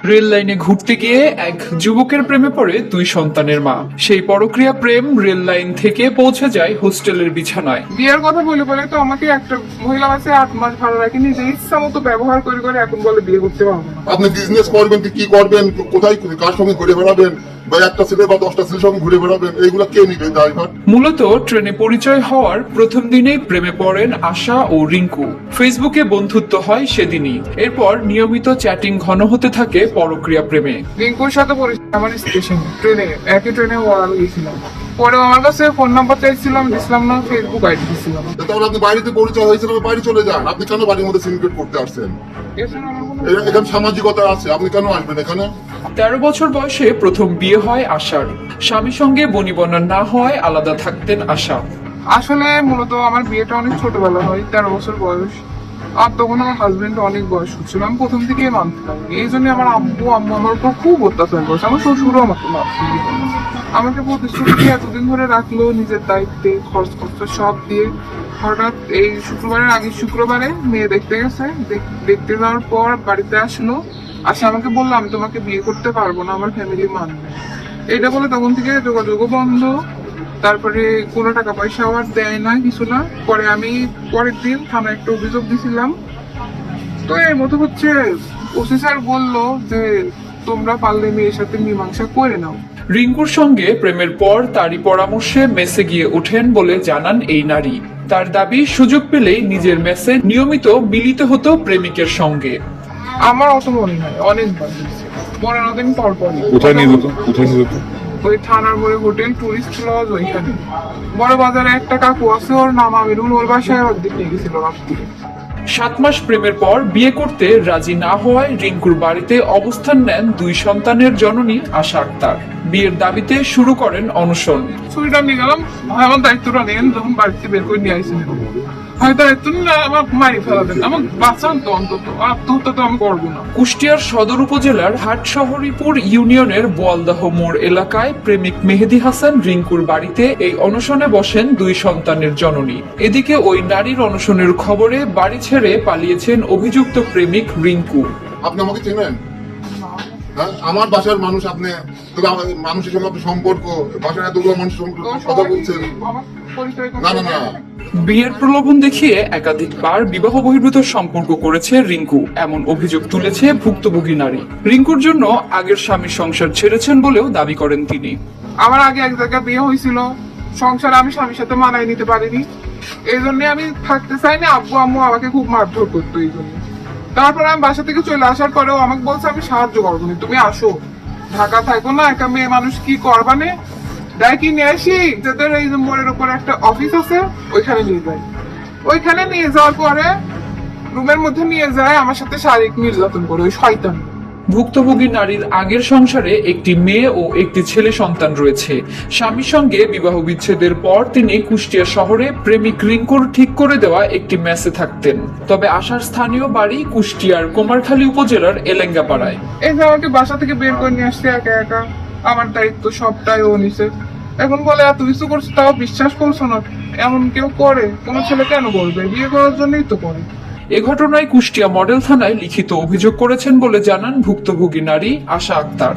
Rail লাইনে ঘুরতে গিয়ে এক যুবকের প্রেমে পড়ে দুই সন্তানের মা। সেই পরক্রিয়া প্রেম রেল লাইন থেকে পৌঁছে যায় হোস্টেলের বিছানায়। বিয়ের কথা বলে বলে তো আমাকে একটা মহিলা আছে 8 মাস ভালো রাখি, নিজে ইচ্ছা মতো ব্যবহার করে করে এখন বলে বিয়ে করতে পারবো না। আপনি বিজনেস করবেন কি করবেন, কোথায় কার সঙ্গে ঘুরে বেড়াবেন, বা একটা ছেলে বা 10টা ছেলের সঙ্গে ঘুরে বেড়াবেন, এইগুলা কে নিবে ড্রাইভার? মূলত ট্রেনে পরিচয় হওয়ার প্রথম দিনেই প্রেমে পড়েন আশা ও রিঙ্কু। ফেসবুকে বন্ধুত্ব হয় সেদিনই। এরপর নিয়মিত চ্যাটিং ঘন হতে থাকে পরক্রিয়া প্রেমে। রিঙ্কুর সাথে পরিচয় আমার স্টেশনে, ট্রেনে একই ট্রেনে ওয়াল গেছিলাম। পরে আমার কাছে ফোন নাম্বার চাইছিলাম, দিছিলাম না, ফেসবুক আইডি দিছিলাম। তাহলে আপনি বাড়িতে পরিচয় হয়েছিল, বাড়ি চলে যান। আপনি কেন বাড়ির মধ্যে সিন্ডিকেট করতে আসছেন? এছাড়া আমার কোনো এখানে সামাজিকতা আছে, আপনি কেন আসবেন এখানে? 13 বছর বয়সে প্রথম বিয়ে হয় আশার। স্বামীর সঙ্গে বনিবনা না হওয়ায় আলাদা থাকতেন আশা। আসলে মূলত আমার বিয়েটা অনেক ছোটবেলা হয়, 13 বছর বয়স। আর তখন আমার হাজবেন্ড অনেক বয়স হচ্ছিল, আমি প্রথম থেকেই মানতাম। এই জন্য আমার আম্মু আমার উপর খুব অত্যাচার করছে, আমার শ্বশুরও আমাকে মারছে। আমাকে প্রতিশ্রুতি দিয়ে এতদিন ধরে রাখলো নিজের দায়িত্বে, খরচ খরচ সব দিয়ে। হঠাৎ এই শুক্রবারের আগে শুক্রবারে মেয়ে দেখতে গেছে, দেখতে যাওয়ার পর বাড়িতে আসলো। আসে আমাকে বললো আমি তোমাকে বিয়ে করতে পারবো না, আমার ফ্যামিলি মানবে। এটা বলে তখন থেকে যোগাযোগও বন্ধ। তারপরে কোনো টাকা পয়সাও আর দেয় না, কিছু না। পরে আমি পরের দিন থানায় একটা অভিযোগ দিছিলাম। তো এর মতো হচ্ছে ওসি স্যার বললো যে তোমরা পারলে মেয়ের সাথে মীমাংসা করে নাও। রিঙ্কুর সঙ্গে প্রেমের পর তারই পরামর্শে মেসে গিয়ে ওঠেন বলে জানান এই নারী। তার দাবি সুযোগ পেলেই নিজের মেসে নিয়মিত মিলিত হতো প্রেমিকের সঙ্গে। আমার অত মনে হয় অনেকবার দিচ্ছে, 15 দিন পর পরই। কোথায় নিয়ে যেত? ওই থানার মোড়ে হোটেল টুরিস্ট লজ, ওইখানে বড় বাজারে একটা কাকু আছে, ওর নাম আমিরুল, ওর বাসায় একদিন নিয়ে গেছিল রাত্রিরে। 7 মাস প্রেমের পর বিয়ে করতে রাজি না হওয়ায় রিঙ্কুর বাড়িতে অবস্থান নেন দুই সন্তানের জননী আশা আক্তার। বিয়ের দাবিতে শুরু করেন অনশন। ছুরিটা নিয়ে গেলাম, আমার দায়িত্বটা নেন, যখন বাড়িতে বের করে নিয়ে আসেন হয়তো দায়িত্ব নিলে আমার মারি ফেলাবেন, আমার বাঁচান তো অন্তত, আত্মহত্যা তো আমি করবো না। কুষ্টিয়ার সদর উপজেলার হাটশহরীপুর ইউনিয়নের বোয়ালদাহ মোড় এলাকায় প্রেমিক মেহেদী হাসান রিঙ্কুর বাড়িতে এই অনশনে বসেন দুই সন্তানের জননী। এদিকে ওই নারীর অনশনের খবরে বাড়ি ছেড়ে পালিয়েছেন অভিযুক্ত প্রেমিক রিঙ্কু। আপনি আমাকে চেনেন? হ্যাঁ, আমার বাসার মানুষ আপনি, তবে মানুষের সঙ্গে আপনার সম্পর্ক, বাসার এতগুলো মানুষের সঙ্গে কথা বলছেন। আমার পরিচয় না না না, বিয়ের প্রলোভন দেখিয়ে একাধিকবার বিবাহ বহির্ভূত সম্পর্ক করেছে রিঙ্কু, এমন অভিযোগ তুলেছে ভুক্তভোগী নারী। রিঙ্কুর জন্য আগের স্বামীর সংসার ছেড়েছেন বলেও দাবি করেন তিনি। আমার আগে এক জায়গায় বিয়ে হয়েছিল, সংসারে আমি স্বামীর সাথে মানায় নিতে পারিনি, এই জন্য আমি থাকতে চাইনি। আব্বু আম্মু আমাকে খুব মারধর করতো এই জন্য। তারপরে আমি বাসা থেকে চলে আসার পরেও আমাকে বলছে আমি সাহায্য করবো না, তুমি আসো, ঢাকা থাকো না, একা মেয়ে মানুষ কি করবানে, ডাকি নিয়ে আসি। যাদের এই যে মোড়ের উপরে একটা অফিস আছে, ওইখানে নিয়ে যাই। ওইখানে নিয়ে যাওয়ার পরে রুমের মধ্যে নিয়ে যায়, আমার সাথে শারীরিক নির্যাতন করে ওই শয়তান। ভুক্তভোগী নারীর আগের সংসারে একটি মেয়ে ও একটি ছেলে সন্তান রয়েছে। স্বামীর সঙ্গে বিবাহ বিচ্ছেদের পর তিনি কুষ্টিয়া শহরে প্রেমিক রিঙ্কুর ঠিক করে দেওয়া একটি মেসে থাকতেন। তবে আশার স্থানীয় বাড়ি কুষ্টিয়ার কুমারখালী উপজেলার এলেঙ্গাপাড়ায়। এই যে আমাকে বাসা থেকে বের করে নিয়ে আসছে একা একা, আমার দায়িত্ব সবটাই ও নিছে। এখন বলে এত কিছু করছো তাও বিশ্বাস করছো না। এমন কেউ করে? কোনো ছেলে কেন করবে? বিয়ে করার জন্যই তো করে। এ ঘটনায় কুষ্টিয়া মডেল থানায় লিখিত অভিযোগ করেছেন বলে জানান ভুক্তভোগী নারী আশা আক্তার।